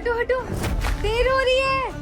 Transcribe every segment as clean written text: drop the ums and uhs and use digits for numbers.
हटो हटो, देर हो रही है।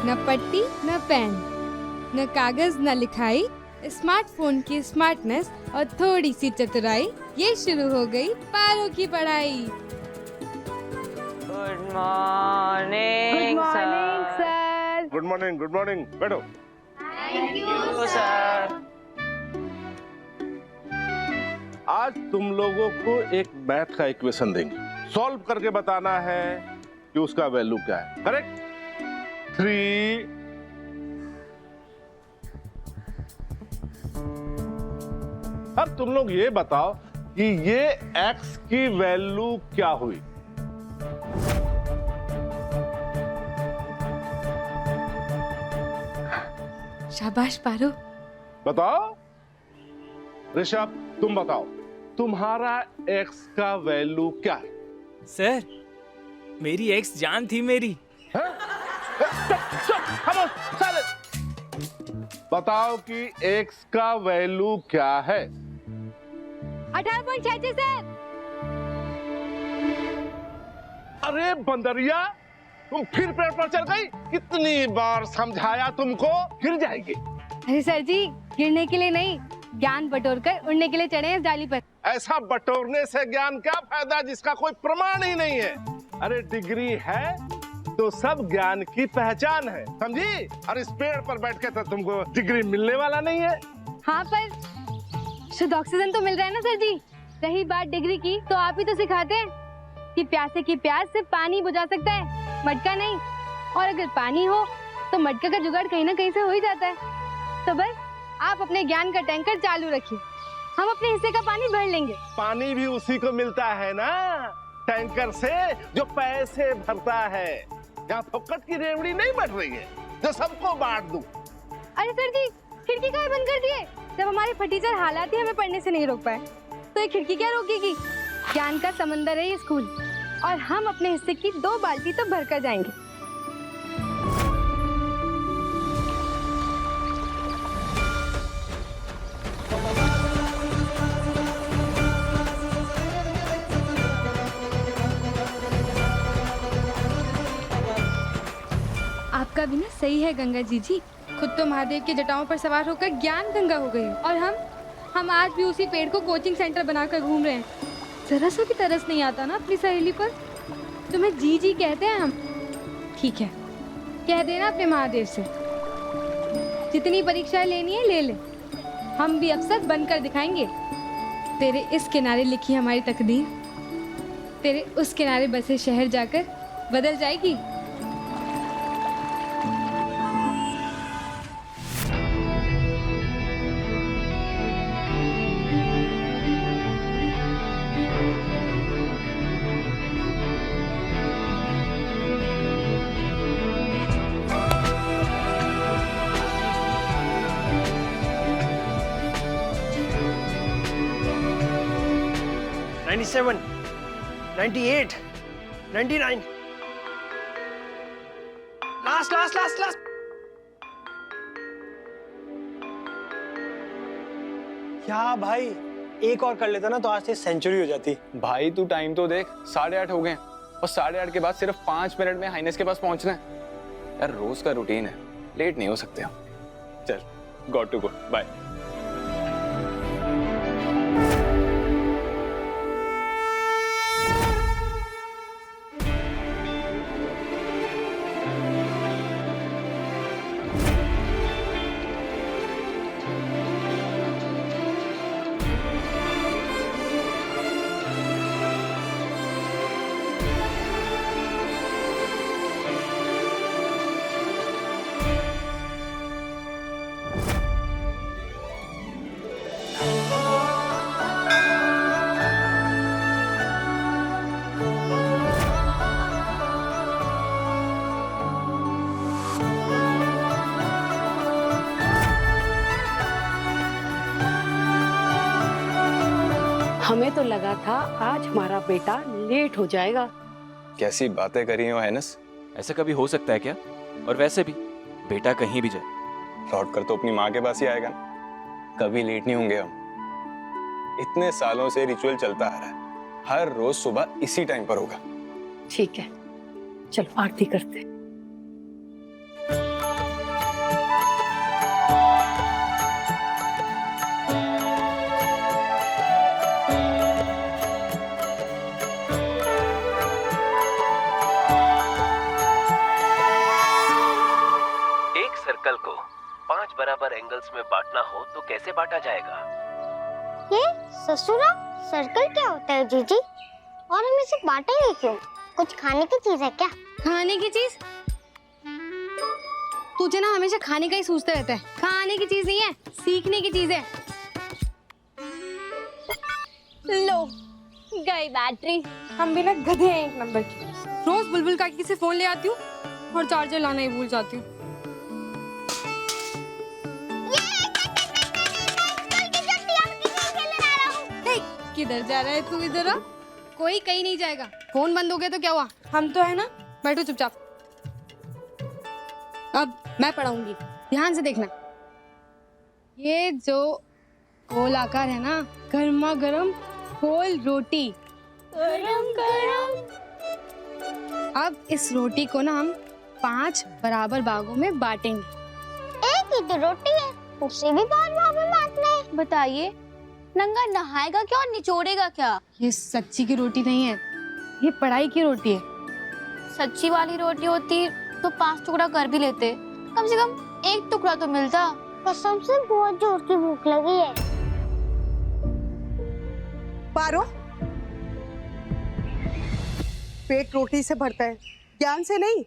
न पट्टी न पेन, न कागज न लिखाई, स्मार्टफोन की स्मार्टनेस और थोड़ी सी चतुराई, ये शुरू हो गई पारो की पढ़ाई। Good morning sir. Good morning बैठो। Thank you sir. आज तुम लोगों को एक मैथ का इक्वेशन देंगे, सॉल्व करके बताना है कि उसका वैल्यू क्या है। करेक्ट? 3 अब तुम लोग ये बताओ कि ये x की वैल्यू क्या हुई। शाबाश पारो। बताओ ऋषभ, तुम बताओ तुम्हारा x का वैल्यू क्या है? सर, मेरी एक्स जान थी मेरी। बताओ कि x का वैल्यू क्या है? 18.66 सर। अरे बंदरिया, तुम फिर पेड़ पर चढ़ गई। कितनी बार समझाया तुमको, गिर जाएगी। अरे सर जी, गिरने के लिए नहीं, ज्ञान बटोरकर उड़ने के लिए चढ़े हैं इस डाली पर। ऐसा बटोरने से ज्ञान क्या फायदा जिसका कोई प्रमाण ही नहीं है। अरे डिग्री है तो सब ज्ञान की पहचान है, समझी? और इस पेड़ पर बैठ के तो तुमको डिग्री मिलने वाला नहीं है। हाँ, पर शुद्ध ऑक्सीजन तो मिल रहा है ना सर जी। रही बात डिग्री की, तो आप ही तो सिखाते हैं कि प्यासे की प्यास से पानी बुझा सकता है, मटका नहीं। और अगर पानी हो तो मटका का जुगाड़ कहीं ना कहीं से हो ही जाता है। तो बस आप अपने ज्ञान का टैंकर चालू रखिए, हम अपने हिस्से का पानी भर लेंगे। पानी भी उसी को मिलता है ना, टैंकर से, जो पैसे भरता है। यहाँ फोकट की रेवड़ी नहीं बट रही है जो सबको बांट दूं। अरे सर जी, खिड़की काहे बंद कर दिए? जब हमारे फटीचर हालात ही हमें पढ़ने से नहीं रोक पाए, तो ये खिड़की क्या रोकेगी? ज्ञान का समंदर है ये स्कूल, और हम अपने हिस्से की 2 बाल्टी तो भर कर जाएंगे। आपका भी ना सही है गंगा जी। खुद तो महादेव के जटाओं पर सवार होकर ज्ञान गंगा हो गई, और हम आज भी उसी पेड़ को कोचिंग सेंटर बनाकर घूम रहे हैं। जरा सा भी तरस नहीं आता ना अपनी सहेली पर। तुम्हें जी कहते हैं हम। ठीक है, कह देना अपने महादेव से, जितनी परीक्षाएं लेनी है ले ले, हम भी अफसर बनकर दिखाएंगे। तेरे इस किनारे लिखी हमारी तकदीर तेरे उस किनारे बसे शहर जाकर बदल जाएगी। $97, $98, $99, लास्ट। क्या भाई, एक और कर लेता ना तो आज से सेंचुरी हो जाती। भाई तू टाइम तो देख, 8:30 हो गए, और 8:30 के बाद सिर्फ 5 मिनट में हाइनेस के पास पहुंचना है। यार रोज का रूटीन है, लेट नहीं हो सकते हम। चल, गॉट टू गो, बाय। हमें तो लगा था आज हमारा बेटा लेट हो जाएगा। कैसी बातें करी हो हाइनेस। ऐसा कभी हो सकता है क्या? और वैसे भी बेटा कहीं भी जाए लौट कर तो अपनी माँ के पास ही आएगा ना। कभी लेट नहीं होंगे हम। इतने सालों से रिचुअल चलता आ रहा है, हर रोज सुबह इसी टाइम पर होगा। ठीक है, चलो आरती करते हैं। एक सर्कल को 5 बराबर एंगल्स में बांटना हो तो कैसे बांटा जाएगा? ये ससुरा सर्कल क्या होता है जीजी? और हम इसे बांटेंगे क्यों? कुछ खाने की चीज है क्या? खाने की चीज? तुझे ना हमेशा खाने का ही सोचता रहता है। खाने की चीज नहीं है, सीखने की चीज है। लो गई बैटरी। हम भी ना गधे हैं एक नंबर के। रोज बुलबुल काकी से फोन ले आती हूँ और चार्जर लाना ही भूल जाती हूँ। किधर जा रहा है तू? इधर आ। कोई कहीं नहीं जाएगा। फोन बंद हो गया तो क्या हुआ? हम तो है ना। बैठो चुपचाप। अब मैं पढ़ाऊंगी, ध्यान से देखना। ये जो गोल आकार है ना, गर्मा गर्म गोल रोटी। गरम गरम। अब इस रोटी को ना हम 5 बराबर भागों में बांटेंगे। एक ही तो रोटी है, उसे भी 5 भागों में बांटना है। बताइए, नंगा नहाएगा क्या और निचोड़ेगा क्या? ये सच्ची की रोटी नहीं है, ये पढ़ाई की रोटी है। सच्ची वाली रोटी होती तो 5 टुकड़ा कर भी लेते, कम से कम 1 टुकड़ा तो मिलता। कसम से बहुत जोर की भूख लगी है। पारो, पेट रोटी से भरता है, ज्ञान से नहीं।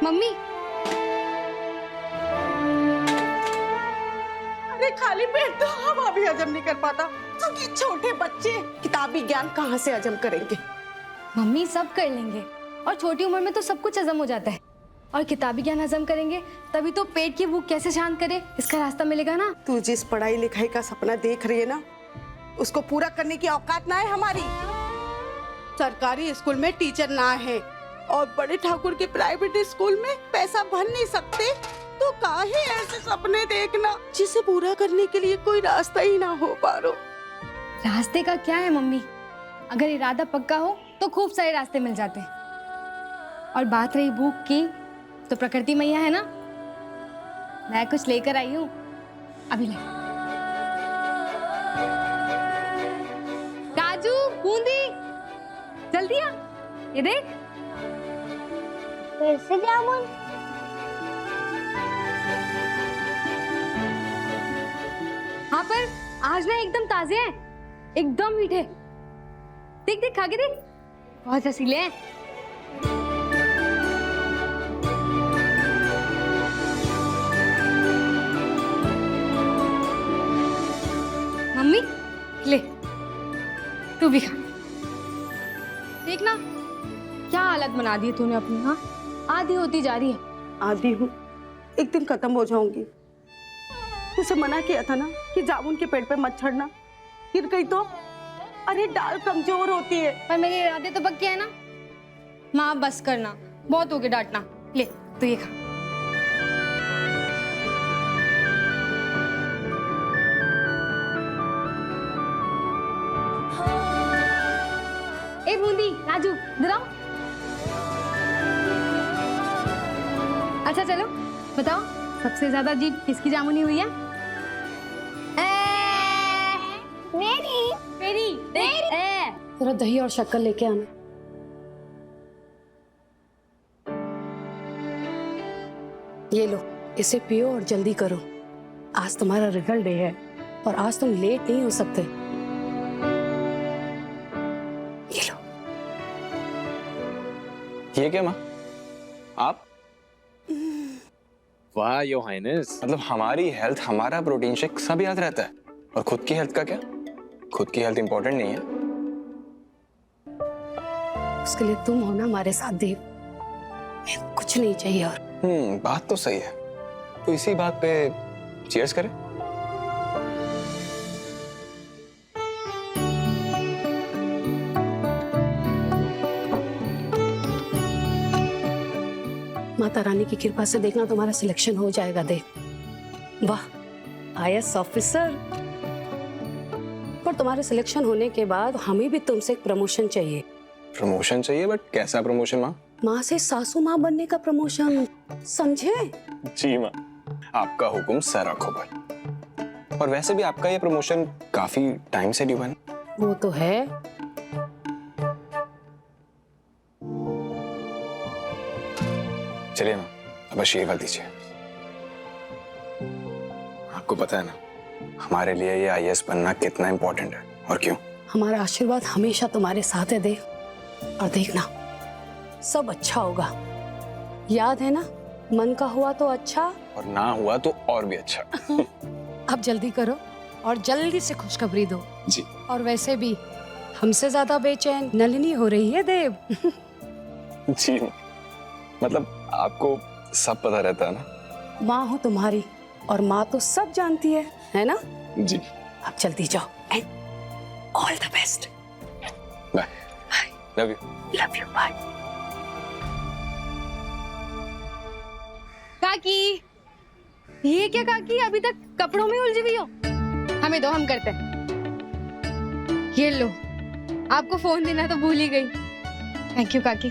मम्मी, अरे खाली पेट तो हवा भी हजम नहीं कर पाता, तो ये छोटे बच्चे किताबी ज्ञान कहाँ से हजम करेंगे? मम्मी सब कर लेंगे और छोटी उम्र में तो सब कुछ हजम हो जाता है। और किताबी ज्ञान हजम करेंगे तभी तो पेट की भूख कैसे शांत करे, इसका रास्ता मिलेगा ना। तू जिस पढ़ाई लिखाई का सपना देख रही है ना, उसको पूरा करने की औकात ना है हमारी। सरकारी स्कूल में टीचर ना है और बड़े ठाकुर के प्राइवेट स्कूल में पैसा भर नहीं सकते, तो काहे ऐसे सपने देखना जिसे पूरा करने के लिए कोई रास्ता ही ना हो। पारो, रास्ते का क्या है मम्मी, अगर इरादा पक्का हो तो खूब सारे रास्ते मिल जाते हैं। और बात रही भूख की, तो प्रकृति मैया है ना, मैं कुछ लेकर आई हूँ, अभी ले। राजू, बूंदी, जल्दी आ, ये देख। फिर से जामुन। हाँ पर आज ना एकदम ताजे हैं, एकदम मीठे। देख देख, खा के देख, बहुत रसीले हैं। मम्मी ले, तू भी खा। देखना क्या हालत बना दी है तूने अपनी। हाँ, आधी होती जा रही है। आदी हूँ, एक दिन खत्म हो जाऊंगी। तुझसे मना किया था ना कि जामुन के पेड़ पे मत चढ़ना, गिर गई तो? अरे डाल कमजोर होती है। पर मेरे इरादे तो पक्के हैं ना। माँ बस करना, बहुत हो गया डांटना। ले तू ये खा। ए बूंदी, राजू, इधर आओ। अच्छा चलो बताओ, सबसे ज्यादा जीत किसकी जामुनी हुई है? मेरी। मेरी। थोड़ा दही और शक्कर लेके आना। ये लो, इसे पियो और जल्दी करो। आज तुम्हारा रिजल्ट डे है और आज तुम लेट नहीं हो सकते। ये लो। ये क्या माँ, आप? वाह योर हाइनेस। मतलब हमारी हेल्थ, हमारा प्रोटीन शेक सब याद रहता है, और खुद की हेल्थ का क्या? खुद की हेल्थ इंपॉर्टेंट नहीं है? उसके लिए तुम हो ना हमारे साथ देव। मैं कुछ नहीं चाहिए और। बात तो सही है। तो इसी बात पे चीयर्स करें? माता रानी की कृपा से देखना तुम्हारा सिलेक्शन हो जाएगा देव। वाह, आईएएस ऑफिसर। पर तुम्हारे सिलेक्शन होने के बाद हमें भी तुमसे एक प्रमोशन चाहिए। प्रमोशन चाहिए? बट कैसा प्रमोशन माँ? माँ से सासू माँ बनने का प्रमोशन, समझे? जी माँ, आपका हुक्म सर आंखों पर। और वैसे भी आपका ये प्रमोशन काफी टाइम से ड्यू है। वो तो है। चलिए ना, अब आशीर्वाद दीजिए। आपको पता है ना हमारे लिए ये आईएएस बनना कितना इम्पोर्टेंट है, और क्यों? हमारा आशीर्वाद हमेशा तुम्हारे साथ है देव। और देखना सब अच्छा होगा। याद है ना, मन का हुआ तो अच्छा, और ना हुआ तो और भी अच्छा। अब जल्दी करो और जल्दी से खुशखबरी दो। जी। और वैसे भी हमसे ज्यादा बेचैन नलिनी हो रही है देव। जी, मतलब आपको सब पता रहता है ना? माँ हो तुम्हारी, और माँ तो सब जानती है ना? जी। अब जल्दी जाओ and all the best. Bye. Love you. Love you, bye. काकी, ये क्या काकी, अभी तक कपड़ों में उलझी हुई हो? हमें दो, हम करते हैं। ये लो, आपको फोन देना तो भूल ही गई। थैंक यू काकी।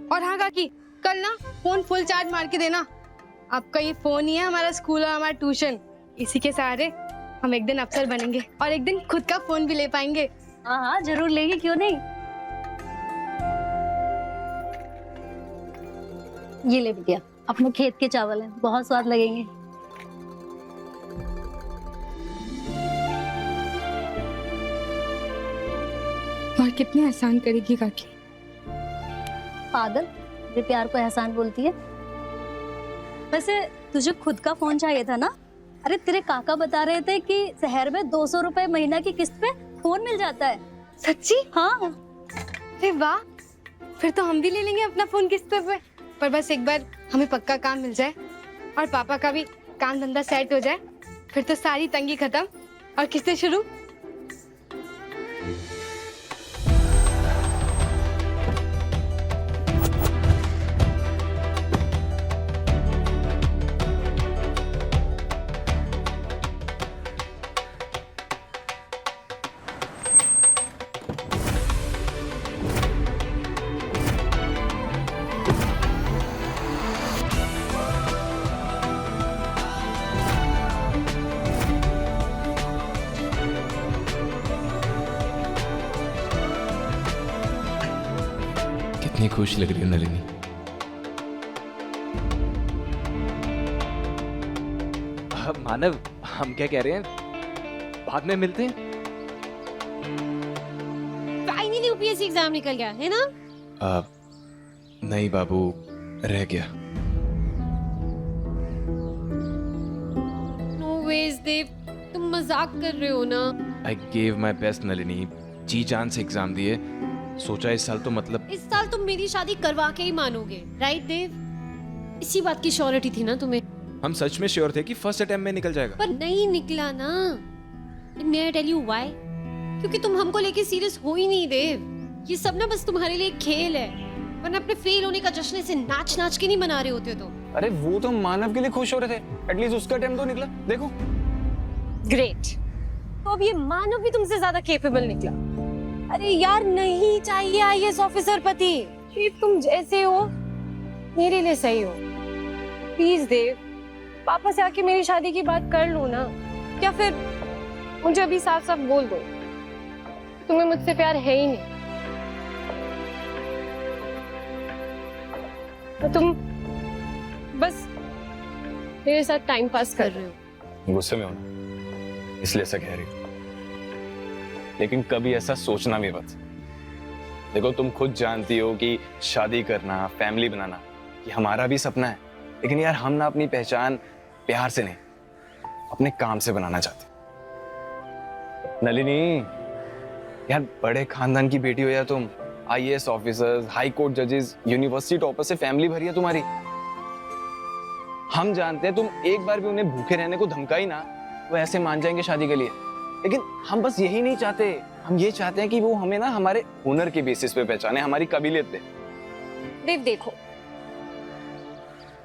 और हाँ काकी, कल ना फोन फुल चार्ज मार के देना। आपका ये फोन ही है हमारा स्कूल और हमारा ट्यूशन। इसी के सहारे हम एक दिन अफसर बनेंगे और एक दिन खुद का फोन भी ले पाएंगे। हाँ हाँ जरूर लेंगे, क्यों नहीं। ये ले बिटिया, अपने खेत के चावल हैं, बहुत स्वाद लगेंगे। और कितने आसान करेगी काकी। पागल, ये प्यार को एहसान बोलती है। वैसे तुझे खुद का फोन चाहिए था ना? अरे तेरे काका बता रहे थे कि शहर में 200 रुपए महीना की किस्त पे फोन मिल जाता है। सच्ची? हाँ। अरे वाह, फिर तो हम भी ले लेंगे अपना फोन किस्त पे। पर बस एक बार हमें पक्का काम मिल जाए और पापा का भी काम धंधा सेट हो जाए, फिर तो सारी तंगी खत्म और किस्तें शुरू। कितनी खुश लग रही है नलिनी। मानव, हम क्या कह रहे हैं, बाद में मिलते हैं। फाइनली यूपीएससी एग्जाम निकल गया है ना? नहीं बाबू, रह गया। नो वेज देव, तुम मजाक कर रहे हो ना? I gave my best Nalini, जी जान से एग्जाम दिए। सोचा इस साल तो मतलब इस साल तुम मेरी शादी करवा के ही मानोगे, राइट देव? इसी बात की श्योरिटी थी ना तुम्हें? हम सच में श्योर थे कि फर्स्ट अटेम्प्ट में निकल जाएगा। पर नहीं निकला ना। मे आई टेल यू व्हाई? क्योंकि तुम हमको लेके सीरियस हो ही नहीं देव। ये सब ना बस तुम्हारे लिए खेल है, वरना अपने फेल होने का जश्न से नाच नाच के नहीं मना रहे होते तो। अरे वो तो मानव के लिए खुश हो रहे थे, एटलीस्ट उसका अटेम्प्ट तो निकला। देखो। ग्रेट, तो अब ये मानव भी तुमसे ज्यादा कैपेबल निकला। अरे यार, नहीं चाहिए आईएएस ऑफिसर पति। सिर्फ तुम जैसे हो मेरे लिए सही हो। प्लीज देव, पापा से आके मेरी शादी की बात कर लो ना, या फिर मुझे अभी साफ साफ बोल दो तुम्हें मुझसे प्यार है ही नहीं। तो तुम बस मेरे साथ टाइम पास कर रहे हो। गुस्से में हो ना, इसलिए ऐसा कह रही हो। लेकिन कभी ऐसा सोचना भी मत। देखो, तुम खुद जानती हो कि शादी करना, फैमिली बनाना ये हमारा भी सपना है, लेकिन यार हम ना अपनी पहचान प्यार से नहीं, अपने काम से बनाना चाहते। नलिनी, यार बड़े खानदान की बेटी हो यार तुम। आईएएस ऑफिसर्स, हाई कोर्ट जजेस, यूनिवर्सिटी टॉपर से फैमिली भरी है तुम्हारी। हम जानते हैं तुम एक बार भी उन्हें भूखे रहने को धमकाई ना, वो ऐसे मान जाएंगे शादी के लिए। लेकिन हम बस यही नहीं चाहते, हम ये चाहते हैं कि वो हमें ना हमारे हुनर के बेसिस पे पहचाने, हमारी काबिलियत पे। देव देखो,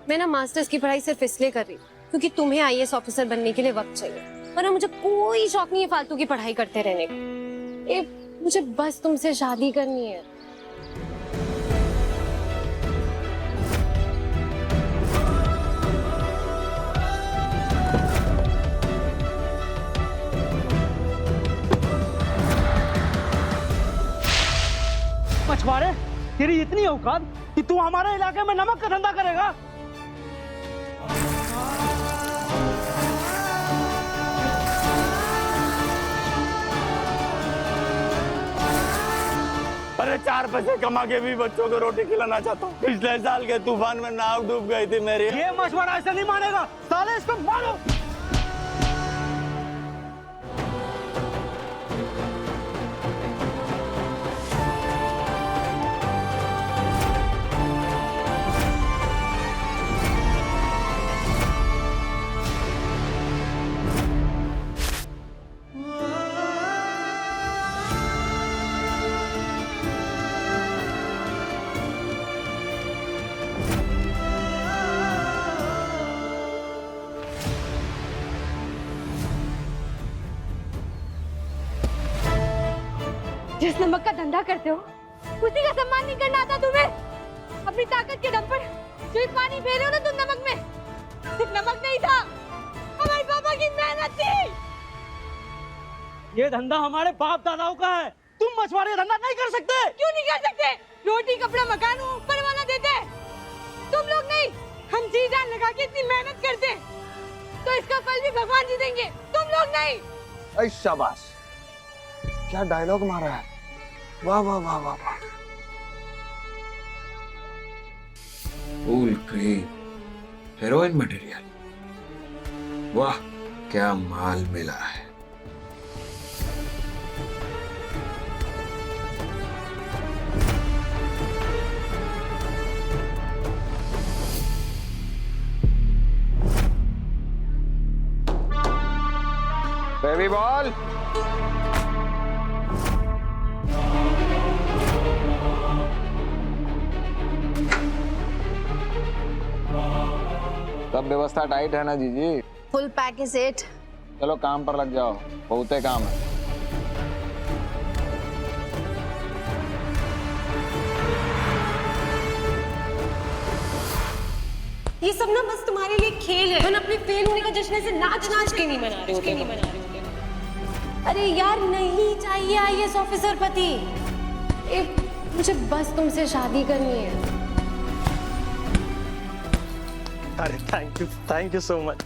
मैं ना मास्टर्स की पढ़ाई सिर्फ इसलिए कर रही हूँ क्योंकि तुम्हें आईएएस ऑफिसर बनने के लिए वक्त चाहिए, वरना मुझे कोई शौक नहीं है फालतू की पढ़ाई करते रहने का। मुझे बस तुमसे शादी करनी है। मछुआरे, तेरी इतनी औकात कि तू हमारे इलाके में नमक का धंधा करेगा? अरे 4 पैसे कमा के भी बच्चों को रोटी खिलाना चाहता हूँ। पिछले साल के तूफान में नाव डूब गई थी मेरी। ये मछुआरा ऐसा नहीं मानेगा, साले इसको मारो। जिस नमक का धंधा करते हो उसी का सम्मान नहीं करना आता तुम्हें? अपनी ताकत के दम पर जो ये पानी फेरे हो ना तुम नमक में, सिर्फ नमक नहीं था, हमारे पापा की मेहनत थी। ये धंधा हमारे बाप दादाओं का है, तुम मछुआरे धंधा नहीं कर सकते। क्यों नहीं कर सकते? रोटी कपड़ा मकान ऊपर वाला देते, तुम लोग नहीं। हम जी जान लगा के इतनी मेहनत करते हैं, तो इसका फल भी भगवान जी देंगे, तुम लोग नहीं। अरे शाबाश, क्या डायलॉग मारा है, वाह वाह वाह वाह वाह। फुल ग्रेन हेरोइन मटेरियल, वाह क्या माल मिला है। बेबी बॉल, सब व्यवस्था टाइट है ना जीजी? Full package it. चलो काम पर लग जाओ, बहुते काम है। ये सब ना बस तुम्हारे लिए खेल है। तुम अपने फेल होने का जश्न से नाच नाच के नहीं मना रहे हो। अरे यार नहीं चाहिए आईएएस ऑफिसर पति, मुझे बस तुमसे शादी करनी है। अरे थैंक यू सो मच।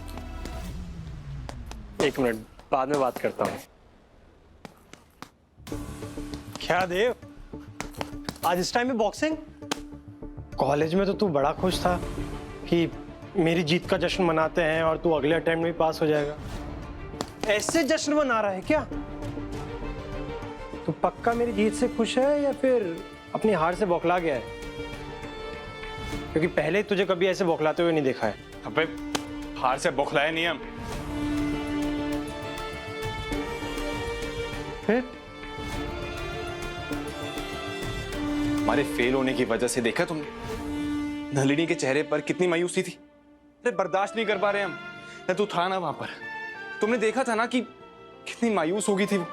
एक मिनट, बाद में बात करता हूँ। क्या देव, आज इस टाइम में बॉक्सिंग? कॉलेज में तो तू बड़ा खुश था कि मेरी जीत का जश्न मनाते हैं और तू अगले अटेम्प्ट में पास हो जाएगा। ऐसे जश्न मना रहा है क्या? तू पक्का मेरी जीत से खुश है या फिर अपनी हार से बौखला गया है? क्योंकि पहले तुझे कभी ऐसे बौखलाते हुए नहीं देखा है। अबे हार से बौखलाए नहीं हम। फिर हमारे फेल होने की वजह से देखा तुमने नलिनी के चेहरे पर कितनी मायूसी थी। अरे बर्दाश्त नहीं कर पा रहे हम। तू था ना वहां पर, तुमने देखा था ना कि कितनी मायूस हो गई थी वो।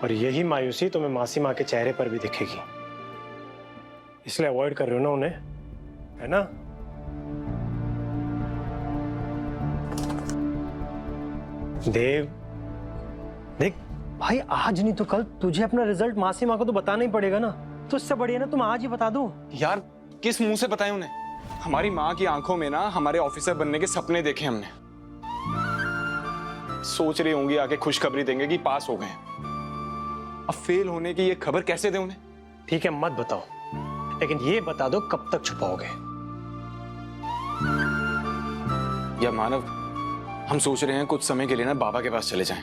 और यही मायूसी तुम्हें मासी माँ के चेहरे पर भी दिखेगी, इसलिए अवॉइड कर रहे हो ना उन्हें, है ना? देव देख भाई, आज नहीं तो कल तुझे अपना रिजल्ट मासी माँ को तो बताना ही पड़ेगा ना। तो इससे बढ़िया ना तुम आज ही बता दो। यार किस मुंह से बताएं उन्हें? हमारी माँ की आंखों में ना हमारे ऑफिसर बनने के सपने देखे हमने। सोच रही होंगी आके खुशखबरी देंगे कि पास हो गए। अब फेल होने की ये खबर कैसे दें उन्हें? ठीक है मत बताओ, लेकिन ये बता दो कब तक छुपाओगे? या मानव, हम सोच रहे हैं कुछ समय के लिए ना बाबा के पास चले जाएं।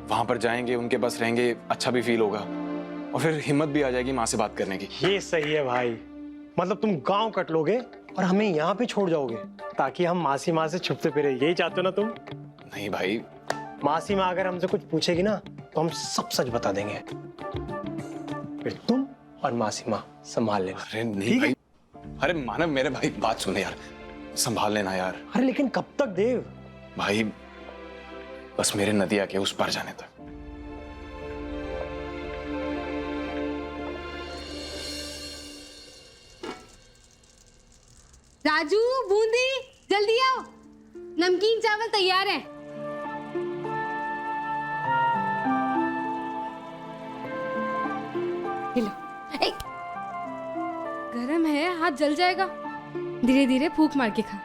वहां पर जाएंगे, उनके पास रहेंगे, अच्छा भी फील होगा और फिर हिम्मत भी आ जाएगी माँ से बात करने की। ये सही है भाई, मतलब तुम गांव कट लोगे और हमें यहाँ पे छोड़ जाओगे ताकि हम मासी माँ से छुपते फिरे, यही चाहते हो ना तुम? नहीं भाई, मासी माँ अगर हमसे कुछ पूछेगी ना तो हम सब सच बता देंगे, फिर तुम और मासी माँ संभाल लेना। अरे नहीं भाई, अरे मानव मेरे भाई बात सुने यार, संभाल लेना यार। अरे लेकिन कब तक देव? भाई बस मेरे नदिया के उस पार जाने तक। राजू, बूंदी, जल्दी आओ, नमकीन चावल तैयार है। लो, गरम है, हाथ जल जाएगा। धीरे धीरे फूंक मार के खा।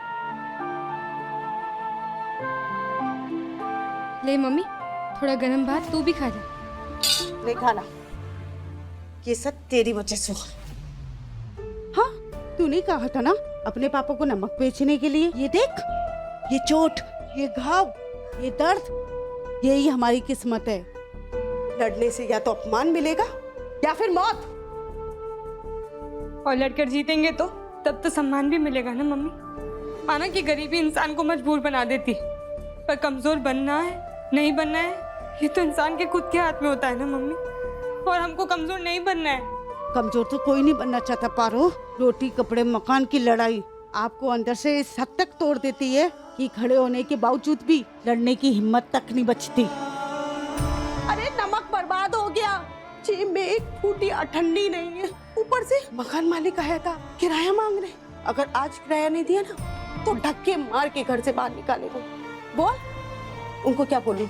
ले मम्मी, थोड़ा गरम भात तू भी खा जा। नहीं खाना, ये सब तेरी वजह से हुआ। हाँ, तूने कहा था ना अपने पापा को नमक बेचने के लिए। ये देख, ये चोट, ये घाव, ये दर्द, यही हमारी किस्मत है। लड़ने से या तो अपमान मिलेगा या फिर मौत। और लड़कर जीतेंगे तो तब तो सम्मान भी मिलेगा ना मम्मी। माना कि गरीबी इंसान को मजबूर बना देती, पर कमजोर बनना है नहीं बनना है ये तो इंसान के खुद के हाथ में होता है ना मम्मी। और हमको कमजोर नहीं बनना है। कमजोर तो कोई नहीं बनना चाहता पारो। रोटी कपड़े मकान की लड़ाई आपको अंदर से इस हद तक तोड़ देती है कि खड़े होने के बावजूद भी लड़ने की हिम्मत तक नहीं बचती। अरे नमक बर्बाद हो गया, जेब में एक फूटी अठन्नी नहीं है, ऊपर से मकान मालिक आया था किराया मांगने। अगर आज किराया नहीं दिया ना तो धक्के मार के घर से बाहर निकालेगा। बोल, उनको क्या बोलूं?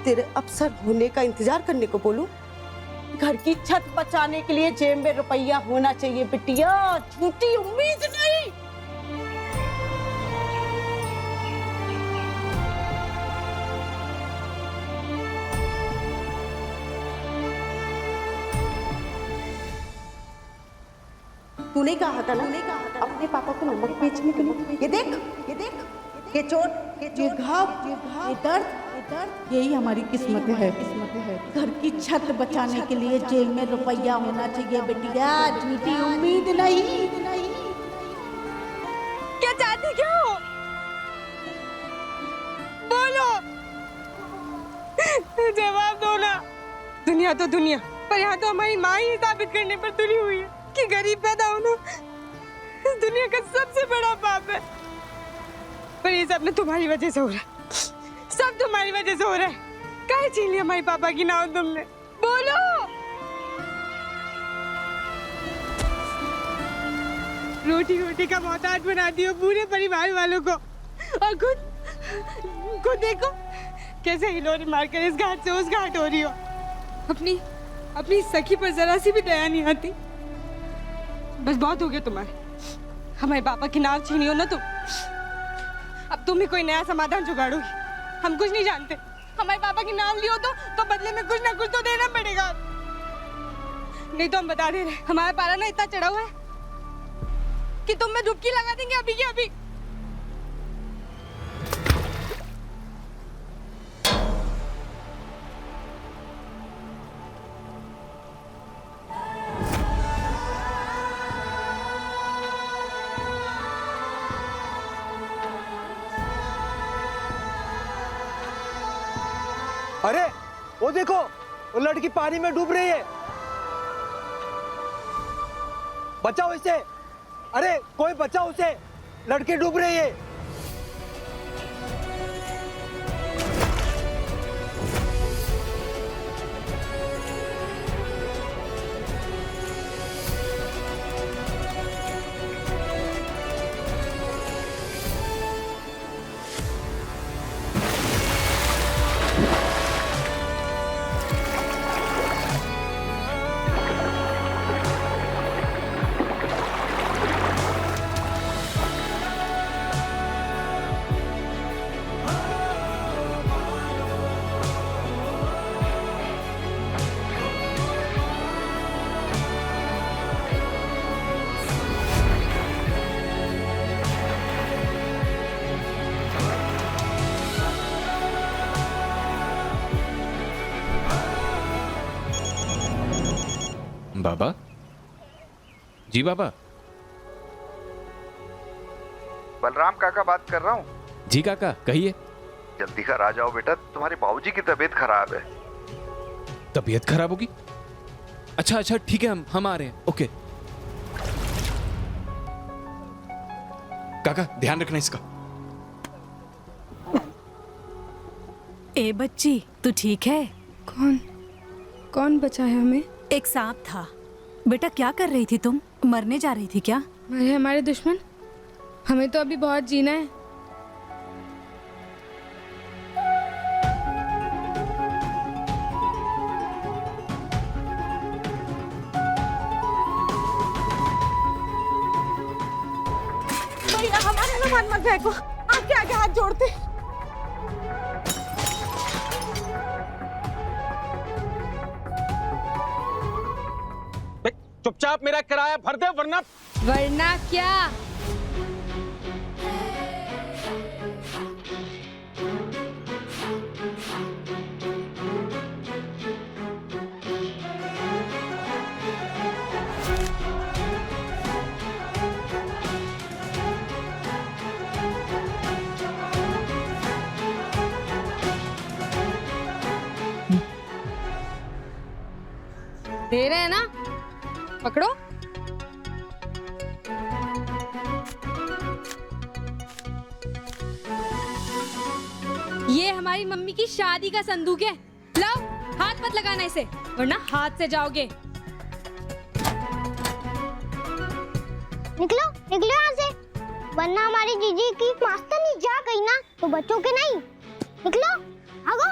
तेरे अफसर होने का इंतजार करने को बोलूं? घर की छत बचाने के लिए जेब में रुपया होना चाहिए बिटिया, झूठी उम्मीद नहीं। तूने कहा था ना अपने पापा को नमक बेचने के लिए। ये देख, ये देख, ये चोट, ये घाव, ये दर्द, यही हमारी किस्मत है। घर की छत बचाने के लिए जेल में रुपया होना चाहिए बिटिया, झूठी उम्मीद नहीं। क्या चाहती क्या हो? बोलो, जवाब दो ना। दुनिया तो दुनिया, पर यहाँ तो हमारी माँ ही साबित करने पर तुली हुई है कि गरीब पैदा होना इस दुनिया का सबसे बड़ा पाप है। पर ये सब ना तुम्हारी वजह से हो रहा है, सब तुम्हारी वजह से हो रहा है। काहे छीन ली हमारे पापा की नाव तुमने? बोलो। रोटी रोटी का मोहताज बना दियो पूरे परिवार वालों को, और खुद देखो कैसे हिलोरे मारकर इस घाट से उस घाट हो रही हो। अपनी सखी पर जरा सी भी दया नहीं आती। बस बहुत हो गया तुम्हारे, हमारे पापा की नाव छीनी हो ना तुम। अब तुम ही कोई नया समाधान जुगाड़ोगी। हम कुछ नहीं जानते। हमारे पापा की नाम लियो तो बदले में कुछ ना कुछ तो देना पड़ेगा। नहीं तो हम बता दे रहे, हमारा पारा ना इतना चढ़ा हुआ है कि तुम में डुबकी लगा देंगे अभी के अभी। अरे वो देखो, वो लड़की पानी में डूब रही है, बचाओ इसे। अरे कोई बचाओ उसे, लड़की डूब रही है। बाबा जी, बाबा बलराम काका बात कर रहा हूँ। जी काका कहिए। जल्दी घर आ जाओ बेटा, तुम्हारे बाबूजी की तबीयत खराब है। तबीयत खराब होगी? अच्छा अच्छा ठीक है, हम आ रहे हैं। ओके काका ध्यान रखना इसका। ए बच्ची तू ठीक है? कौन बचा है हमें? एक सांप था बेटा। क्या कर रही थी तुम? मरने जा रही थी क्या? मरे हमारे दुश्मन, हमें तो अभी बहुत जीना है। भैया हमारे सामान मत फेंको, आपके आगे हाथ जोड़ते। चुपचाप मेरा किराया भर दे वरना क्या? दे रहे हैं ना, पकड़ो। ये हमारी मम्मी की शादी का संदूक है। लाओ, हाथ मत लगाना इसे वरना हाथ से जाओगे। निकलो निकलो यहाँ से, वरना हमारी जीजी की मास्टरनी जा गई ना तो बच्चों के नहीं। निकलो, भागो।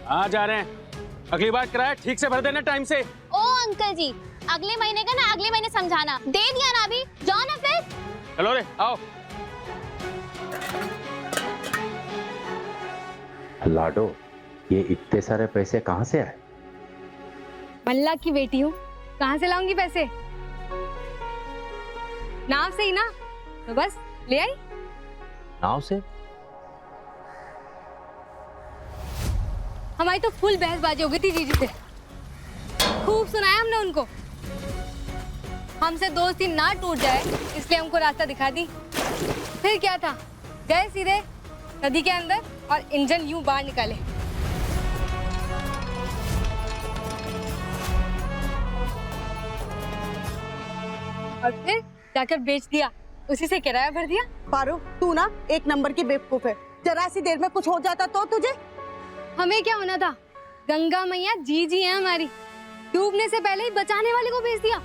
आ जा रहे हैं। अगली बार किराया ठीक से भर देना टाइम से। ओ अंकल जी, अगले महीने का ना अगले महीने समझाना। दे दिया ना अभी, जाओ ना फिर। चलो रे आओ। लाडो, ये इतने सारे पैसे कहाँ से आए? मल्ला की बेटी हूँ, कहाँ से लाऊंगी पैसे? नाव से ही ना, तो बस ले आई। नाव से? हमारी तो फुल बहसबाजी हो गई थी जीजी से, खूब सुनाया हमने उनको। हमसे दोस्ती ना टूट जाए इसलिए हमको रास्ता दिखा दी। फिर क्या था, गए सीधे नदी के अंदर और इंजन यूं बाहर निकाले। और फिर जाकर बेच दिया, उसी से किराया भर दिया। पारो, तू ना एक नंबर की बेवकूफ है। जरा सी देर में कुछ हो जाता तो तुझे। हमें क्या होना था? गंगा मैया जीजी है हमारी, डूबने से पहले ही बचाने वाले को भेज दिया।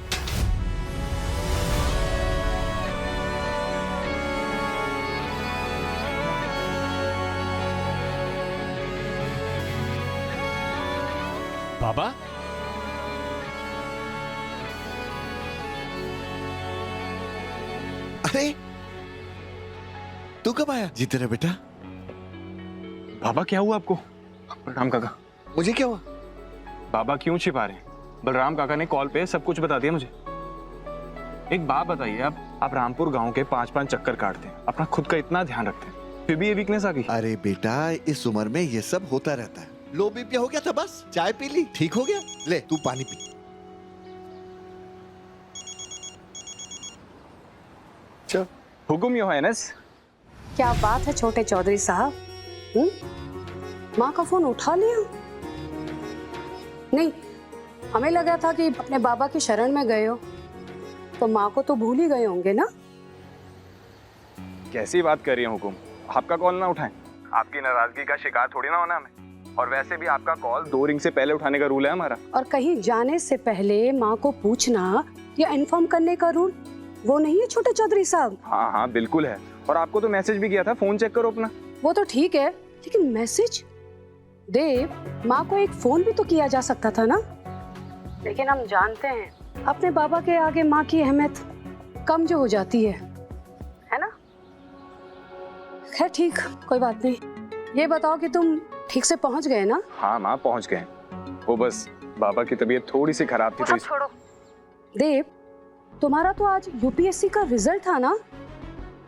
बाबा अरे तू कब आया? जीते रहे बेटा। बाबा क्या हुआ आपको? बलराम काका। मुझे क्या हुआ? बाबा क्यों छिपा रहे हैं? बलराम काका ने कॉल पे सब कुछ बता दिया मुझे। एक बात बताइए, आप रामपुर गांव के 5-5 चक्कर काटते हैं, अपना खुद का इतना ध्यान रखते हैं, फिर भी ये वीकनेस आ गई। अरे बेटा, इस उम्र में ये सब होता रहता है। लो बीपी हो गया था, बस चाय पी ली, ठीक हो गया। ले तू पानी पी। चल हुकुम योर हाइनेस। क्या बात है छोटे चौधरी साहब, माँ का फोन उठा लिया? नहीं, हमें लगा था कि अपने बाबा की शरण में गए हो, तो माँ को तो भूल ही गए होंगे ना। कैसी बात कर रही हैं हुकुम? आपका कॉल ना उठाएं, आपकी नाराजगी का शिकार थोड़ी ना होना हमें। और वैसे भी आपका कॉल 2 रिंग से पहले उठाने का रूल है हमारा। और कहीं जाने से पहले माँ को पूछना या इन्फॉर्म करने का रूल वो नहीं है छोटे चौधरी साहब? हाँ हाँ बिल्कुल है, और आपको तो मैसेज भी किया था, फोन चेक करो अपना। वो तो ठीक है, लेकिन मैसेज देव, माँ को एक फोन भी तो किया जा सकता था ना। लेकिन हम जानते हैं अपने बाबा के आगे माँ की अहमियत कम जो हो जाती है ना। खैर ठीक, कोई बात नहीं। ये बताओ कि तुम ठीक से पहुंच गए ना? हाँ माँ पहुंच गए, वो बस बाबा की तबीयत थोड़ी सी खराब थी तो छोड़ो। देव, तुम्हारा तो आज यूपीएससी का रिजल्ट था ना,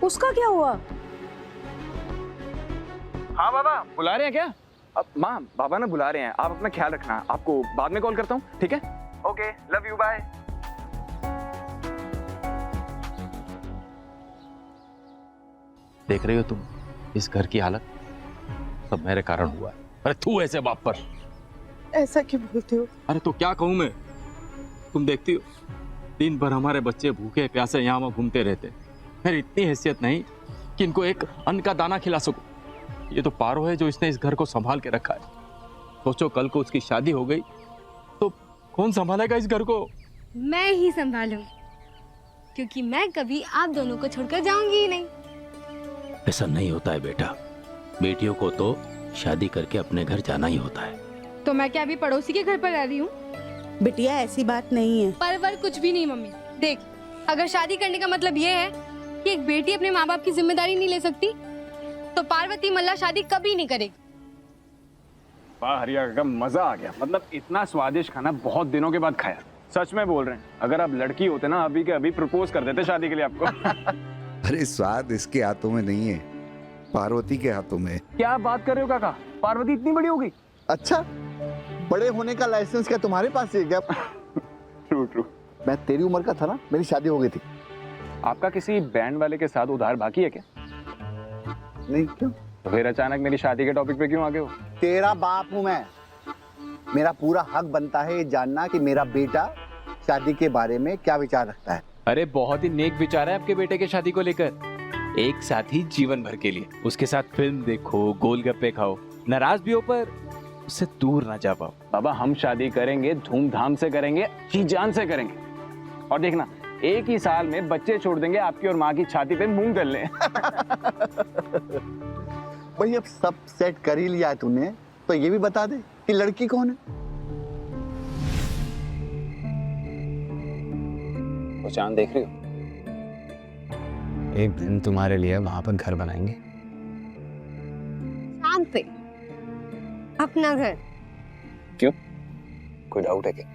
उसका क्या हुआ? हाँ बाबा बुला रहे हैं क्या? अब माँ बाबा ना बुला रहे हैं, आप अपना ख्याल रखना, आपको बाद में कॉल करता हूँ, ठीक है? Okay, love you, bye. देख रही हो तुम इस घर की हालत, सब मेरे कारण हुआ है। अरे तू ऐसे बाप पर ऐसा क्यों बोलते हो? अरे तो क्या कहूं मैं, तुम देखती हो दिन भर हमारे बच्चे भूखे प्यासे यहाँ वहाँ घूमते रहते, मेरी इतनी हैसियत नहीं कि इनको एक अन्न का दाना खिला सकूं। ये तो पारो है जो इसने इस घर को संभाल के रखा है। सोचो कल को उसकी शादी हो गई तो कौन संभालेगा इस घर को? मैं ही संभालूं, क्योंकि मैं कभी आप दोनों को छोड़कर जाऊंगी ही नहीं। ऐसा नहीं होता है बेटा, बेटियों को तो शादी करके अपने घर जाना ही होता है। तो मैं क्या अभी पड़ोसी के घर पर रह रही हूँ? बिटिया ऐसी बात नहीं है। परवर कुछ भी नहीं मम्मी। देख, अगर शादी करने का मतलब ये है कि एक बेटी अपने माँ बाप की जिम्मेदारी नहीं ले सकती, तो पार्वती मल्ला शादी कभी नहीं करेगी। वाह हरिया का मजा आ गया। मतलब इतना स्वादिष्ट खाना बहुत दिनों के बाद खाया। सच में बोल रहे हैं, अगर आप लड़की होते ना अभी के अभी प्रपोज कर देते शादी के लिए आपको। अरे स्वाद इसके हाथों में नहीं है, पार्वती के हाथों में। क्या बात कर रहे हो काका, पार्वती इतनी बड़ी हो गई? अच्छा, बड़े होने का लाइसेंस क्या तुम्हारे पास है क्या? True true. मैं तेरी उम्र का था ना, मेरी शादी हो गई थी। आपका किसी बैंड वाले के साथ उधार बाकी है क्या? नहीं, क्यों? तो फिर अचानक मेरी शादी के टॉपिक पे क्यों आ गए हो? तेरा बाप हूं मैं, मेरा पूरा हक बनता है ये जानना कि मेरा बेटा शादी के बारे में क्या विचार रखता है। अरे बहुत ही नेक विचार है आपके बेटे के शादी को लेकर। एक साथ ही जीवन भर के लिए उसके साथ फिल्म देखो, गोलगप्पे खाओ, नाराज भी हो पर उससे दूर ना जा पाओ। बाबा हम शादी करेंगे, धूमधाम से करेंगे, जी जान से करेंगे। और देखना एक ही साल में बच्चे छोड़ देंगे आपकी और माँ की छाती पे मूंग दलने। भाई अब सब सेट कर ही लिया है तूने, तो ये भी बता दे कि लड़की कौन है? वो चांद देख रही हो? एक दिन तुम्हारे लिए वहां पर घर बनाएंगे। चांद पे अपना घर? क्यों, कोई डाउट है क्या?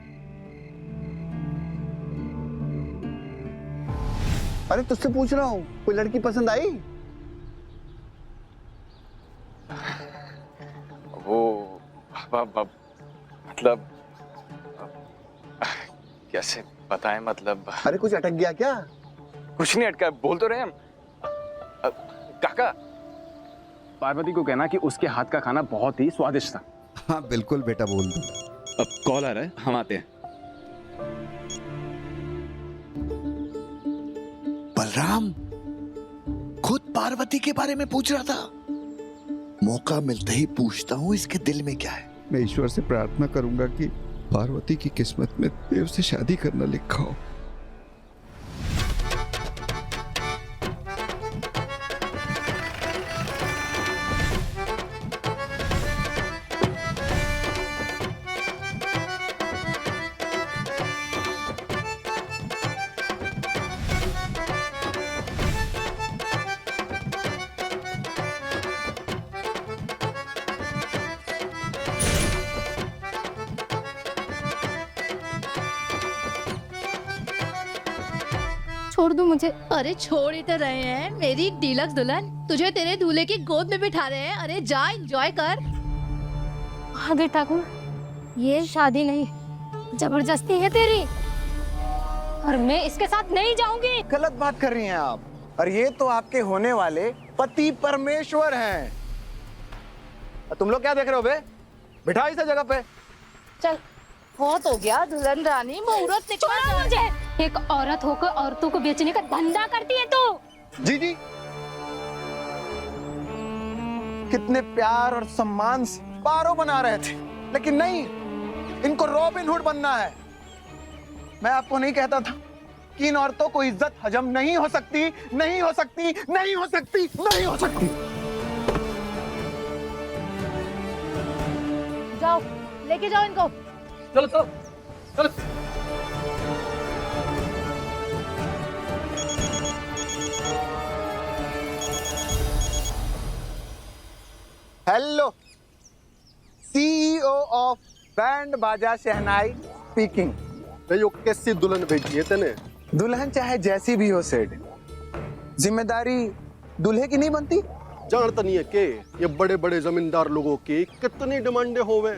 अरे तुझसे पूछ रहा हूँ, कोई लड़की पसंद आई? वो मतलब कैसे बताएं, मतलब अरे कुछ अटक गया क्या? कुछ नहीं अटका, बोल तो रहे हम। काका, पार्वती को कहना कि उसके हाथ का खाना बहुत ही स्वादिष्ट था। हाँ बिल्कुल बेटा, बोल दूंगा। अब कॉल आ रहा है, हम आते हैं। बलराम खुद पार्वती के बारे में पूछ रहा था। मौका मिलते ही पूछता हूँ इसके दिल में क्या है। मैं ईश्वर से प्रार्थना करूंगा कि पार्वती की किस्मत में देव से शादी करना लिखा हो। छोड़ दो मुझे। अरे छोड़ ही तो रहे हैं, मेरी डीलक्स दुल्हन तुझे तेरे दूल्हे की गोद में बिठा रहे हैं। अरे जा एंजॉय कर। आदित्य ठाकुर, ये शादी नहीं, जबरदस्ती है तेरी, और मैं इसके साथ नहीं जाऊंगी। गलत बात कर रही हैं आप, और ये तो आपके होने वाले पति परमेश्वर हैं। तुम लोग क्या देख रहे हो बे? बिठा इसे जगह पे। चल, बहुत हो गया दुल्हन रानी, मुहूर्त छोड़ो मुझे। एक औरत होकर औरतों को बेचने का धंधा करती है तू। जी जी, कितने प्यार और सम्मान से पारो बना रहे थे, लेकिन नहीं, इनको रॉबिन हुड बनना है। मैं आपको नहीं कहता था कि इन औरतों को इज्जत हजम नहीं हो सकती, नहीं हो सकती, नहीं हो सकती, नहीं हो सकती। जाओ, लेके जाओ इनको। चलो चलो चलो। हेलो, सीईओ ऑफ बैंड बाजा शहनाई स्पीकिंग। यो कैसी दुल्हन भेजी है तेने? दुल्हन चाहे जैसी भी हो सेठ, जिम्मेदारी दूल्हे की नहीं बनती? जानता नहीं है के ये बड़े बड़े जमींदार लोगों की कितनी डिमांडे होवे।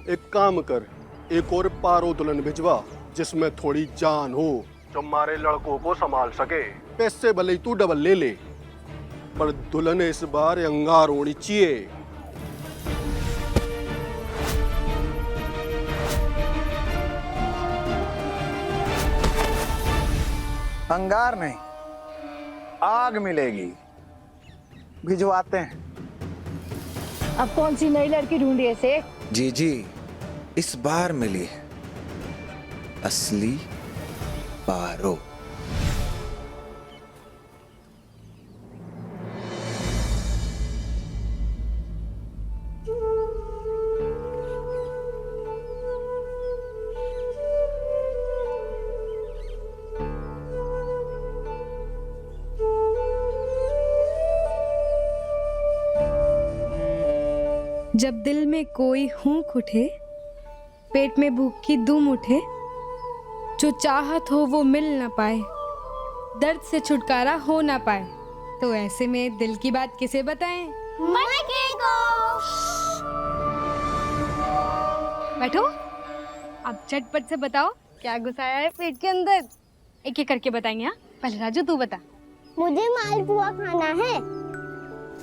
एक काम कर, एक और पारो दुल्हन भिजवा जिसमें थोड़ी जान हो, जो हमारे लड़कों को संभाल सके। पैसे भले ही तू डबल ले ले, पर दुल्हन इस बार अंगार होनी चाहिए। अंगार नहीं, आग मिलेगी। भिजवाते हैं। अब कौन सी नई लड़की ढूंढी ऐसे? जी इस बार मिली है असली पारो। जब दिल में कोई हुंक उठे, पेट में भूख की दुम उठे, जो चाहत हो वो मिल ना पाए, दर्द से छुटकारा हो ना पाए, तो ऐसे में दिल की बात किसे बताएं? मटके को। बैठो, अब झटपट से बताओ क्या घुसाया है पेट के अंदर। एक एक करके बताएंगे। हाँ, पहले राजू तू बता। मुझे मालपुआ खाना है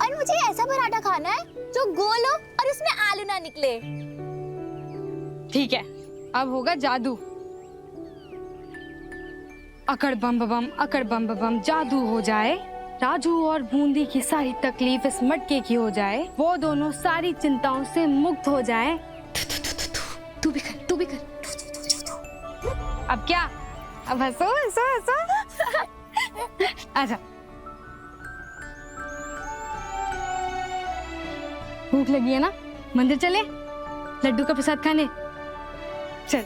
और मुझे ऐसा पराठा खाना है जो गोल हो और उसमें आलू ना निकले। ठीक है, अब होगा जादू। अकड़ बम बम जादू हो जाए, राजू और बूंदी की सारी तकलीफ इस मटके की हो जाए, वो दोनों सारी चिंताओं से मुक्त हो जाए। तू भी कर। अब क्या? अब हंसो। आजा। भूख लगी है ना? मंदिर चले लड्डू का प्रसाद खाने। चल।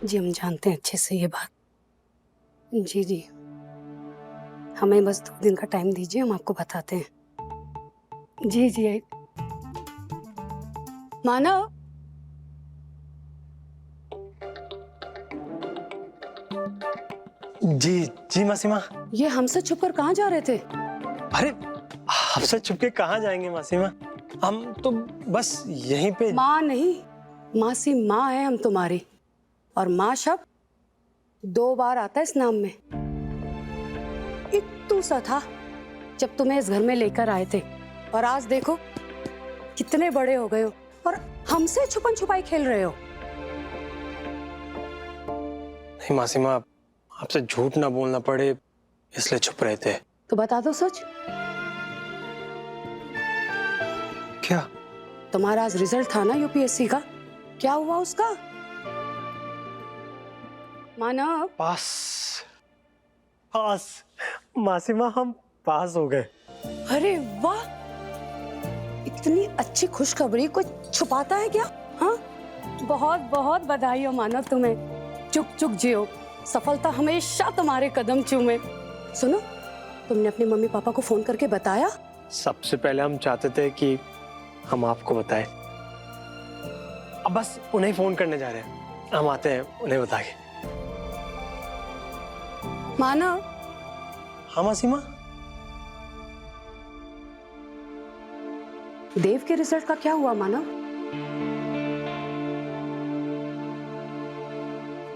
जी हम जानते हैं अच्छे से ये बात। जी हमें बस 2 दिन का टाइम दीजिए, हम आपको बताते हैं। जी मानव, जी मासीमा। ये हमसे छुपकर कहाँ जा रहे थे? अरे हमसे छुपके कहाँ जाएंगे मासीमा, हम तो बस यहीं पे। माँ नहीं, मासी माँ है हम तुम्हारी, और माँ शब्द 2 बार आता है इस नाम में। इत्तू सा था जब तुम्हें इस घर में लेकर आए थे, और आज देखो कितने बड़े हो गए हो और हमसे छुपन छुपाई खेल रहे हो। नहीं मासीमा, आपसे झूठ ना बोलना पड़े इसलिए छुप रहे थे। तो बता दो सच। क्या? तुम्हारा आज रिजल्ट था ना यूपीएससी का, क्या हुआ उसका? मानव। पास मासीमा, हम पास हो गए। अरे वाह, इतनी अच्छी खुशखबरी कोई छुपाता है क्या? हाँ, बहुत बहुत बधाई हो मानव तुम्हें। चुक जियो, सफलता हमेशा तुम्हारे कदम चूमे। सुनो, तुमने अपने मम्मी पापा को फोन करके बताया? सबसे पहले हम चाहते थे कि हम आपको बताएं, अब बस उन्हें फोन करने जा रहे हैं। हम आते हैं उन्हें बता के। मानव। हाँ मासीमा। देव के रिजल्ट का क्या हुआ मानव?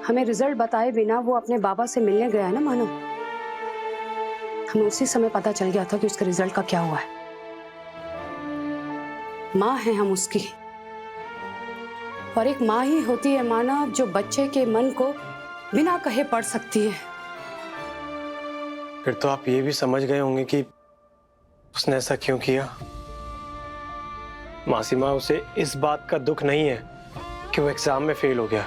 हमें रिजल्ट बताए बिना वो अपने बाबा से मिलने गया ना मानव। हमें उसी समय पता चल गया था कि उसके रिजल्ट का क्या हुआ है। माँ है हम उसकी, और एक माँ ही होती है मानव जो बच्चे के मन को बिना कहे पढ़ सकती है। फिर तो आप ये भी समझ गए होंगे कि उसने ऐसा क्यों किया। मासीमा, उसे इस बात का दुख नहीं है कि वो एग्जाम में फेल हो गया,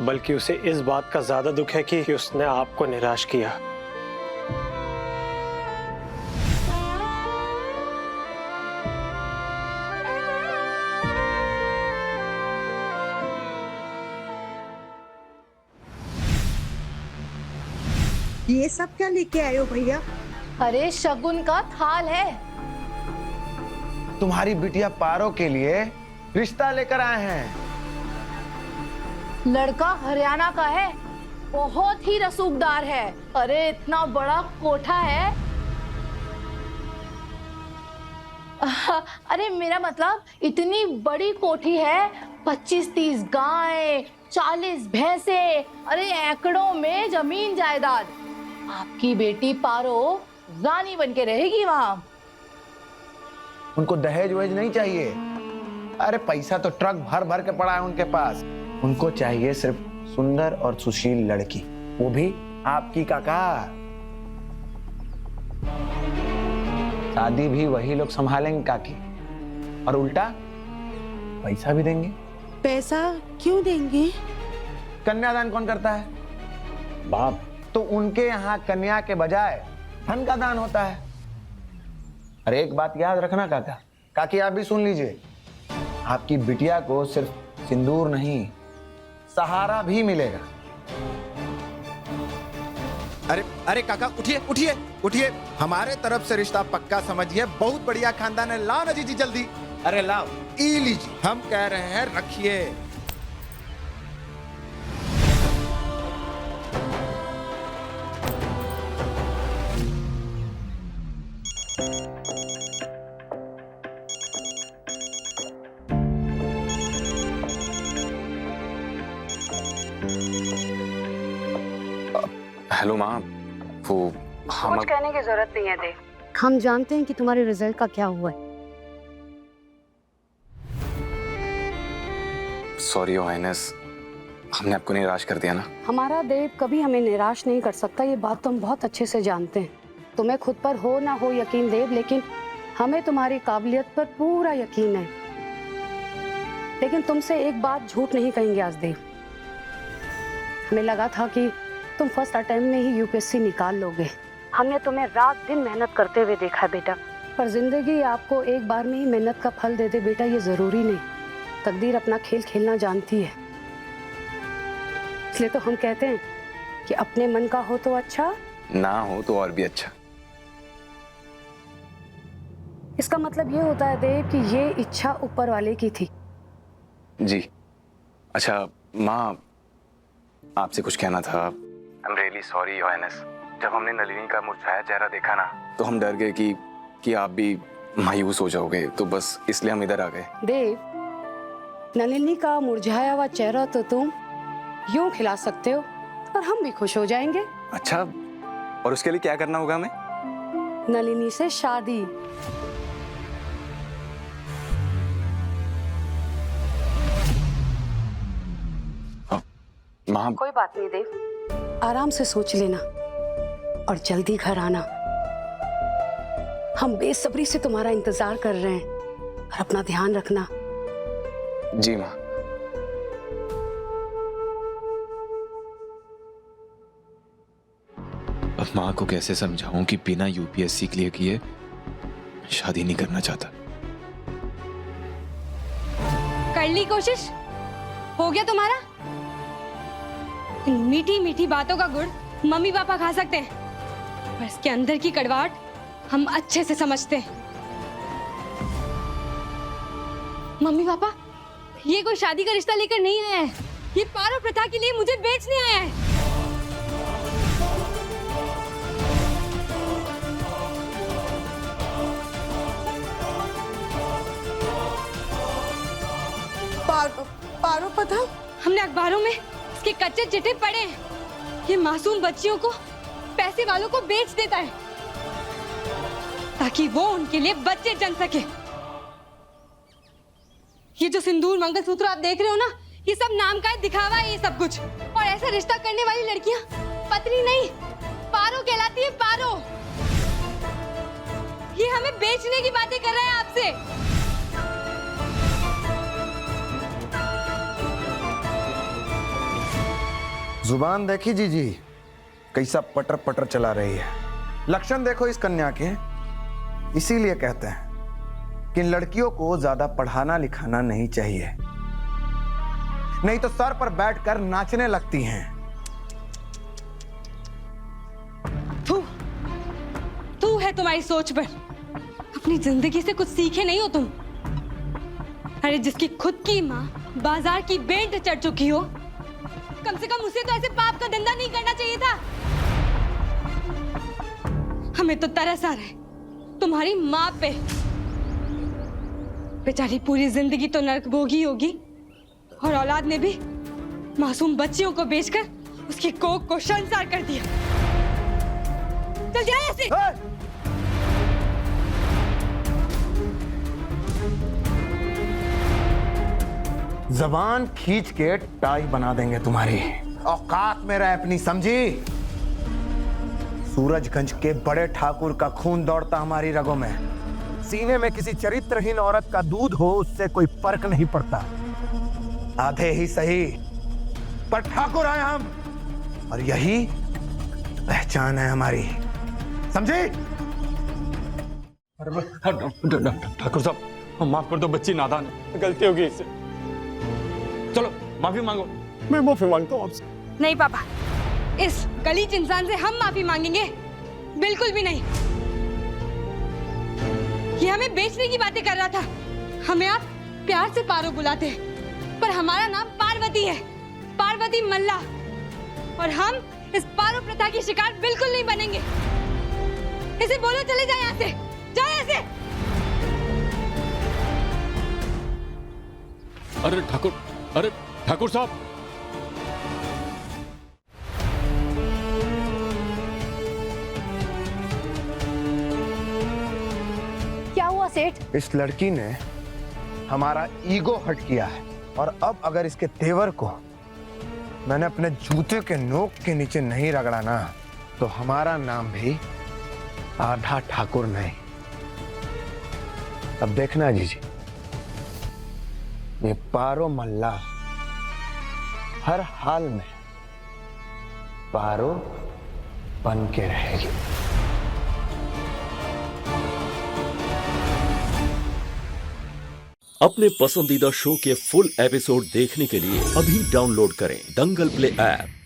बल्कि उसे इस बात का ज्यादा दुख है कि उसने आपको निराश किया। ये सब क्या लेके आए हो भैया? अरे शगुन का थाल है। तुम्हारी बिटिया पारो के लिए रिश्ता लेकर आए हैं। लड़का हरियाणा का है, बहुत ही रसूखदार है। अरे इतना बड़ा कोठा है। अरे मेरा मतलब इतनी बड़ी कोठी है, 25-30 गायें, 40 भैंसे, अरे एकड़ों में जमीन जायदाद। आपकी बेटी पारो रानी बन के रहेगी वहां। उनको दहेज वहेज नहीं चाहिए। अरे पैसा तो ट्रक भर भर के पड़ा है उनके पास। उनको चाहिए सिर्फ सुंदर और सुशील लड़की, वो भी आपकी काका। शादी भी वही लोग संभालेंगे काकी, और उल्टा पैसा भी देंगे। पैसा क्यों देंगे? कन्यादान कौन करता है? बाप। तो उनके यहाँ कन्या के बजाय धन का दान होता है। अरे एक बात याद रखना काका, काकी आप भी सुन लीजिए, आपकी बिटिया को सिर्फ सिंदूर नहीं, सहारा भी मिलेगा। अरे अरे काका उठिए उठिए उठिए, हमारे तरफ से रिश्ता पक्का समझिए। बहुत बढ़िया खानदान है। लाओ ना जीजी जल्दी। अरे लाओ। ई लीजिए। हम कह रहे हैं रखिए। हेलो माँ, वो हम कुछ कहने की जरूरत नहीं है देव। हम जानते हैं कि तुम्हारे रिजल्ट का क्या हुआ है। सॉरी योर हाइनेस, हमने आपको निराश कर दिया ना। हमारा देव कभी हमें निराश नहीं कर सकता, ये बात तो हम बहुत अच्छे से जानते हैं। तुम्हें खुद पर हो ना हो यकीन देव, लेकिन हमें तुम्हारी काबिलियत पर पूरा यकीन है। लेकिन तुमसे एक बात झूठ नहीं कहेंगे आज देव। हमें लगा था कि तुम फर्स्ट अटेम्प्ट में ही यूपीएससी निकाल लोगे। हमने तुम्हें रात दिन मेहनत करते हुए देखा बेटा, पर जिंदगी आपको एक बार में ही मेहनत का फल दे दे बेटा, ये जरूरी नहीं। तकदीर अपना खेल खेलना जानती है। इसलिए तो हम कहते हैं कि अपने मन का हो तो अच्छा, ना हो तो और भी अच्छा। इसका मतलब ये होता है देव कि ये इच्छा ऊपर वाले की थी। जी अच्छा माँ, आपसे कुछ कहना था। I am really sorry your highness. जब हमने नलिनी का मुरझाया चेहरा देखा ना, तो हम डर गए कि आप भी मायूस हो जाओगे, तो बस इसलिए हम इधर आ गए। देव, नलिनी का मुरझाया हुआ चेहरा तो तुम यूं खिला सकते हो और हम भी खुश हो जाएंगे। अच्छा, और उसके लिए क्या करना होगा हमें? नलिनी से शादी। माँ कोई बात नहीं देव, आराम से सोच लेना और जल्दी घर आना। हम बेसब्री से तुम्हारा इंतजार कर रहे हैं, और अपना ध्यान रखना। जी माँ। अब माँ को कैसे समझाऊं कि बिना यूपीएससी क्लियर किए शादी नहीं करना चाहता। कर ली कोशिश, हो गया तुम्हारा। इन मीठी मीठी बातों का गुड़ मम्मी पापा खा सकते हैं, पर इसके अंदर की कड़वाहट हम अच्छे से समझते हैं। मम्मी पापा, ये कोई शादी का रिश्ता लेकर नहीं आया है, ये पारो प्रथा के लिए मुझे बेचने आया है। पारो प्रथा? हमने अखबारों में इसके कच्चे चिट्ठे पढ़े हैं। ये मासूम बच्चियों को पैसे वालों को बेच देता है ताकि वो उनके लिए बच्चे जन सके। ये जो सिंदूर मंगलसूत्र आप देख रहे हो ना, ये सब नाम का दिखावा है ये सब कुछ। और ऐसा रिश्ता करने वाली लड़कियां पत्नी नहीं, पारो कहलाती है, पारो। ये हमें बेचने की बातें कर रहा है आपसे। जुबान देखी जीजी कैसा पटर पटर चला रही है। लक्षण देखो इस कन्या के। इसीलिए कहते हैं कि लड़कियों को ज्यादा पढ़ाना लिखाना नहीं चाहिए, नहीं तो सर पर बैठकर नाचने लगती हैं। तू है तुम्हारी सोच पर। अपनी जिंदगी से कुछ सीखे नहीं हो तुम। अरे जिसकी खुद की माँ बाजार की बेंट चढ़ चुकी हो, कम से कम उसे तो ऐसे पाप का धंधा नहीं करना चाहिए था। हमें तो तरस आ रहा है तुम्हारी माँ पे। बेचारी पूरी जिंदगी तो नर्क भोगी होगी, और औलाद ने भी मासूम बच्चियों को बेचकर उसकी कोख को शर्मसार कर दिया। चल जाए ऐसे। जबान खींच के टाई बना देंगे तुम्हारी। औकात में रह अपनी, समझी? सूरजगंज के बड़े ठाकुर का खून दौड़ता हमारी रगों में। सीने में किसी चरित्रहीन औरत का दूध हो, उससे कोई फर्क नहीं पड़ता। आधे ही सही, पर ठाकुर हैं हम, और यही पहचान है हमारी, समझे? ठाकुर साहब, माफ कर दो, बच्ची नादान है, गलती होगी इससे। चलो माफी मांगो। मैं माफी मांगता हूँ आपसे। नहीं पापा, इस गलीज इंसान से हम माफी मांगेंगे? बिल्कुल भी नहीं। ये हमें बेचने की बातें कर रहा था। हमें आप प्यार से पारो बुलाते हैं, पर हमारा नाम पार्वती है, पार्वती मल्ला, और हम इस पारो प्रथा की शिकार बिल्कुल नहीं बनेंगे। इसे बोलो चले जाए यहाँ से, जाए यहाँ से। अरे ठाकुर साहब, क्या हुआ सेठ? इस लड़की ने हमारा ईगो हर्ट किया है, और अब अगर इसके तेवर को मैंने अपने जूते के नोक के नीचे नहीं रगड़ा ना, तो हमारा नाम भी आधा ठाकुर नहीं। अब देखना जीजी, ये पारो मल्ला हर हाल में पारो बन के रहेगी। अपने पसंदीदा शो के फुल एपिसोड देखने के लिए अभी डाउनलोड करें दंगल प्ले ऐप।